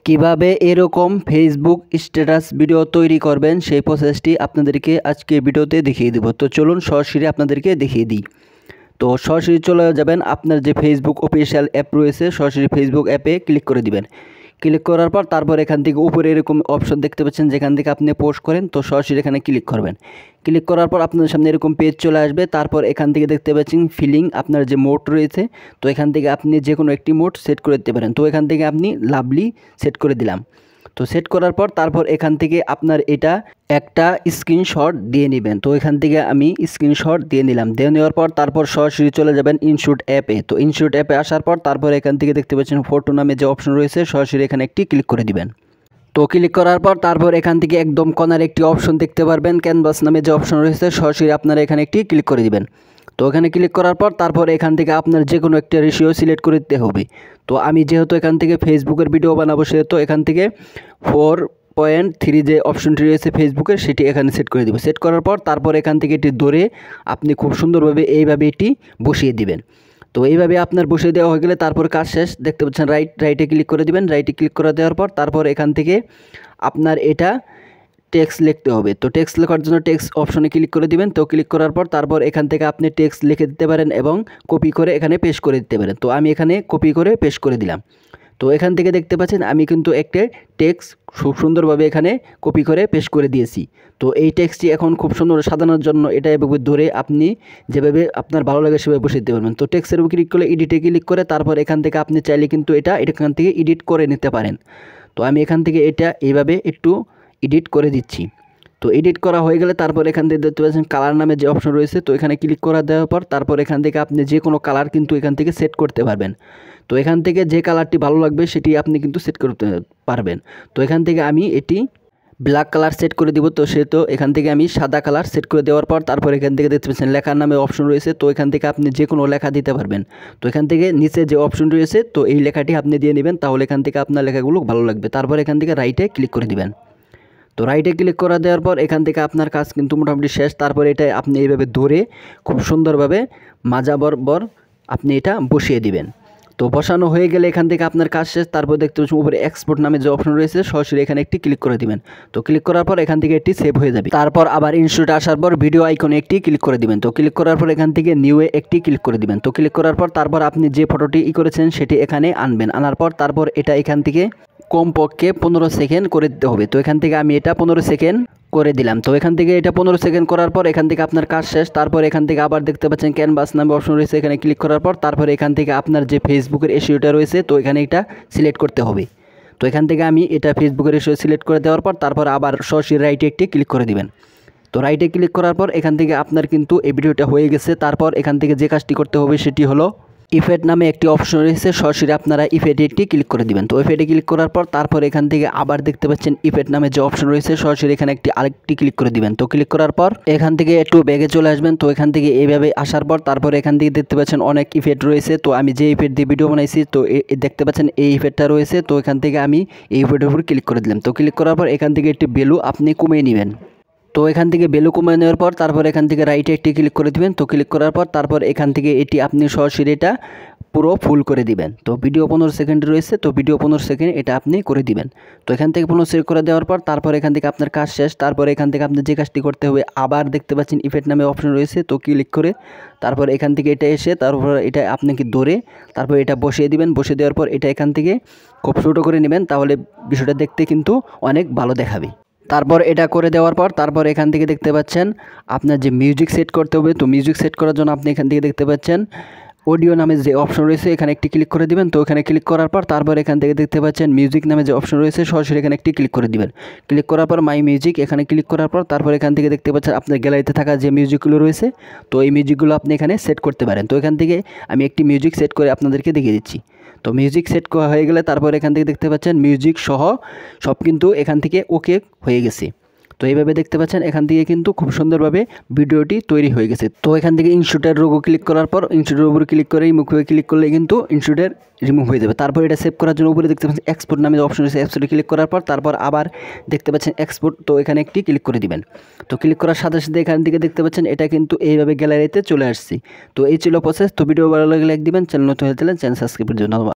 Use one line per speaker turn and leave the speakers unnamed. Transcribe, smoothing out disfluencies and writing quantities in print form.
কিভাবে এরকম Facebook status video তৈরি করবেন সেই প্রসেসটি আপনাদেরকে আজকে ভিডিওতে দেখিয়ে দেব। তো চলুন সরাসরি আপনাদেরকে দেখিয়ে দিই। তো সরাসরি চলে যাবেন আপনার যে ফেসবুক অফিশিয়াল অ্যাপ রয়েছে, সরাসরি ফেসবুক অ্যাপে ক্লিক করে দিবেন। ক্লিক করার পর তারপর এখান থেকে উপরে এরকম অপশন দেখতে পাচ্ছেন যেখান থেকে আপনি পোস্ট করেন, তো সরাসরি এখানে ক্লিক করবেন। ক্লিক করার পর আপনাদের সামনে এরকম পেজ চলে আসবে। তারপর এখান থেকে দেখতে পাচ্ছেন ফিলিং আপনার যে মোড রয়েছে, তো এখান থেকে আপনি যে কোনো একটি মোড সেট করে দিতে পারেন। তো এখান থেকে আপনি লাভলি সেট করে দিলাম। তো সেট করার পর তারপর এখান থেকে আপনার এটা একটা স্ক্রিনশট দিয়ে নেবেন। তো এখান থেকে আমি স্ক্রিনশট দিয়ে নিলাম। দিয়ে নেওয়ার পর তারপর সরাসরি চলে যাবেন ইনশুট অ্যাপে। তো ইনশুট অ্যাপে আসার পর তারপর এখান থেকে দেখতে পাচ্ছেন ফটো নামে যে অপশন রয়েছে, সরাসরি এখানে একটি ক্লিক করে দিবেন। তো ক্লিক করার পর তারপর এখান থেকে একদম কর্নার একটি অপশন দেখতে পারবেন, ক্যানভাস নামে যে অপশন রয়েছে, সরাসরি আপনারা এখানে একটি ক্লিক করে দিবেন। তো এখানে ক্লিক করার পর তারপর এখান থেকে আপনার যে কোনো একটা রেশিও সিলেক্ট করে দিতে হবে। তো আমি যেহেতু এখান থেকে ফেসবুকের ভিডিও বানাবো, সেহেতু এখান থেকে 4.3 যে অপশনটি রয়েছে ফেসবুকের, সেটি এখানে সেট করে দিব। সেট করার পর তারপর এখান থেকে এটি ধরে আপনি খুব সুন্দরভাবে এইভাবে এটি বসিয়ে দিবেন। তো এইভাবে আপনার বসিয়ে দেওয়া হয়ে গেলে তারপর কাজ শেষ। দেখতে পাচ্ছেন রাইটে ক্লিক করে দিবেন। রাইটে ক্লিক করে দেওয়ার পর তারপর এখান থেকে আপনার এটা টেক্সট লিখতে হবে। তো টেক্সট লেখার জন্য টেক্সট অপশনে ক্লিক করে দিবেন। তো ক্লিক করার পর তারপর এখান থেকে আপনি টেক্সট লিখে দিতে পারেন এবং কপি করে এখানে পেস্ট করে দিতে পারেন। তো আমি এখানে কপি করে পেস্ট করে দিলাম। তো এখান থেকে দেখতে পাচ্ছেন আমি কিন্তু একটা টেক্সট খুব সুন্দরভাবে এখানে কপি করে পেস্ট করে দিয়েছি। তো এই টেক্সটটি এখন খুব সুন্দর সাজানোর জন্য এটা এভাবে ধরে আপনি যেভাবে আপনার ভালো লাগে সেভাবে বসিয়ে দিতে পারবেন। তো টেক্সটের উপর ক্লিক করলে এডিটে ক্লিক করে তারপর এখান থেকে আপনি চাইলে কিন্তু এখান থেকে এডিট করে নিতে পারেন। তো আমি এখান থেকে এটা এইভাবে একটু এডিট করে দিচ্ছি। তো এডিট করা হয়ে গেলে তারপর এখান থেকে দেখতে পাচ্ছেন কালার নামে যে অপশন রয়েছে, তো এখানে ক্লিক করা দেওয়ার পর তারপর এখান থেকে আপনি যে কোনো কালার কিন্তু এখান থেকে সেট করতে পারবেন। তো এখান থেকে যে কালারটি ভালো লাগবে সেটি আপনি কিন্তু সেট করতে পারবেন। তো এখান থেকে আমি এটি ব্ল্যাক কালার সেট করে দিব। তো সেহেতু এখান থেকে আমি সাদা কালার সেট করে দেওয়ার পর তারপর এখান থেকে দেখতে পাচ্ছেন লেখার নামে অপশন রয়েছে, তো এখান থেকে আপনি যে কোনো লেখা দিতে পারবেন। তো এখান থেকে নিচে যে অপশন রয়েছে, তো এই লেখাটি আপনি দিয়ে নেবেন, তাহলে এখান থেকে আপনার লেখাগুলো ভালো লাগবে। তারপর এখান থেকে রাইটে ক্লিক করে দিবেন। তো রাইটে ক্লিক করা দেওয়ার পর এখান থেকে আপনার কাজ কিন্তু মোটামুটি শেষ। তারপর এটা আপনি এইভাবে ধরে খুব সুন্দরভাবে মাজা বরাবর আপনি এটা বসিয়ে দিবেন। তো বসানো হয়ে গেলে এখান থেকে আপনার কাজ শেষ। তারপর দেখতে পাচ্ছেন উপরে এক্সপোর্ট নামে যে অপশন রয়েছে, সরাসরি এখানে একটি ক্লিক করে দিবেন। তো ক্লিক করার পর এখান থেকে এটি সেভ হয়ে যাবে। তারপর আবার ইনস্টিটিউট আসার পর ভিডিও আইকনে একটি ক্লিক করে দিবেন। তো ক্লিক করার পর এখান থেকে নিউয়ে একটি ক্লিক করে দিবেন। তো ক্লিক করার পর তারপর আপনি যে ফটোটি করেছেন সেটি এখানে আনবেন। আনার পর তারপর এটা এখান থেকে কমপক্ষে 15 সেকেন্ড করে দিতে হবে। তো এখান থেকে আমি এটা 15 সেকেন্ড করে দিলাম। তো এখান থেকে এটা 15 সেকেন্ড করার পর এখান থেকে আপনার কাজ শেষ। তারপর এখান থেকে আবার দেখতে পাচ্ছেন ক্যানভাস নামে অপশন রয়েছে, এখানে ক্লিক করার পর তারপর এখান থেকে আপনার যে ফেসবুকের এসইওটা রয়েছে, তো এখানে এটা সিলেক্ট করতে হবে। তো এখান থেকে আমি এটা ফেসবুকের এসইও সিলেক্ট করে দেওয়ার পর তারপর আবার সরাসরি রাইটে একটি ক্লিক করে দিবেন। তো রাইটে ক্লিক করার পর এখান থেকে আপনার কিন্তু এই ভিডিওটা হয়ে গেছে। তারপর এখান থেকে যে কাজটি করতে হবে সেটি হলো ইফেক্ট নামে একটি অপশন রয়েছে, সরাসরি আপনারা ইফেক্টে একটি ক্লিক করে দিবেন। তো ইফেক্টে ক্লিক করার পর তারপর এখান থেকে আবার দেখতে পাচ্ছেন ইফেক্ট নামে যে অপশন রয়েছে, সরাসরি এখানে আরেকটি ক্লিক করে দিবেন। তো ক্লিক করার পর এখান থেকে একটু ব্যাগে চলে আসবেন। তো এখান থেকে এইভাবে আসার পর তারপর এখান থেকে দেখতে পাচ্ছেন অনেক ইফেক্ট রয়েছে। তো আমি যে ইফেক্ট দিয়ে ভিডিও বানাইছি, তো দেখতে পাচ্ছেন এই ইফেক্টটা রয়েছে। তো এখান থেকে আমি এই ইফেক্টের উপর ক্লিক করে দিলাম। তো ক্লিক করার পর এখান থেকে একটি ভ্যালু আপনি কমিয়ে নেবেন। তো এখান থেকে ভ্যালু কমিয়ে নেওয়ার পর তারপর এখান থেকে রাইটে একটি ক্লিক করে দিবেন। তো ক্লিক করার পর তারপর এখান থেকে এটি আপনি সরাসরি এটা পুরো ফুল করে দিবেন। তো ভিডিও 15 সেকেন্ড রয়েছে, তো ভিডিও 15 সেকেন্ড এটা আপনি করে দিবেন। তো এখান থেকে 15 সেকেন্ড করে দেওয়ার পর তারপর এখান থেকে আপনার কাজ শেষ। তারপর এখান থেকে আপনি যে কাজটি করতে হবে, আবার দেখতে পাচ্ছেন ইফেক্ট নামে অপশন রয়েছে, তো ক্লিক করে তারপর এখান থেকে এটা এসে তারপর এটা আপনাকে ধরে তারপর এটা বসিয়ে দিবেন। বসিয়ে দেওয়ার পর এটা এখান থেকে খুব ছোটো করে নেবেন, তাহলে বিষয়টা দেখতে কিন্তু অনেক ভালো দেখাবে। তারপর এটা করে দেওয়ার পর তারপর এখান থেকে দেখতে পাচ্ছেন আপনার যে মিউজিক সেট করতে হবে। তো মিউজিক সেট করার জন্য আপনি এখান থেকে দেখতে পাচ্ছেন অডিও নামে যে অপশন রয়েছে, এখানে একটি ক্লিক করে দিবেন। তো এখানে ক্লিক করার পর তারপর এখান থেকে দেখতে পাচ্ছেন মিউজিক নামে যে অপশন রয়েছে, সরাসরি এখানে একটি ক্লিক করে দিবেন। ক্লিক করার পর মাই মিউজিক এখানে ক্লিক করার পর তারপর এখান থেকে দেখতে পাচ্ছেন আপনার গ্যালারিতে থাকা যে মিউজিকগুলো রয়েছে, তো এই মিউজিকগুলো আপনি এখানে সেট করতে পারেন। তো এখান থেকে আমি একটি মিউজিক সেট করে আপনাদেরকে দেখিয়ে দিচ্ছি। তো মিউজিক সেট করা হয়ে গেলে তারপর এখান থেকে দেখতে পাচ্ছেন মিউজিক সহ সব কিন্তু এখান থেকে ওকে হয়ে গেছে। তো এইভাবে দেখতে পাচ্ছেন এখান থেকে কিন্তু খুব সুন্দরভাবে ভিডিওটি তৈরি হয়ে গেছে। তো এখান থেকে ইনস্টিটিউটের লোগো ক্লিক করার পর ইনস্টিটিউটের উপরে ক্লিক করে মুখে ক্লিক করলে কিন্তু ইনস্টিটিউটের রিমুভ হয়ে যাবে। তারপর এটা সেভ করার জন্য উপরে দেখতে পাচ্ছেন এক্সপোর্ট নামে অপশন আছে, এক্সপোর্টে ক্লিক করার পর তারপর আবার দেখতে পাচ্ছেন এক্সপোর্ট, তো এখানে একটি ক্লিক করে দিবেন। তো ক্লিক করার সাথে সাথে এখান থেকে দেখতে পাচ্ছেন এটা কিন্তু এইভাবে গ্যালারিতে চলে আসছে। তো এই ছিল প্রসেস। তো ভিডিও ভালো লাগলে লাইক দিবেন, চ্যানেল নতুন হয়ে গেলে চ্যানেল সাবস্ক্রাইব করে দেবেন।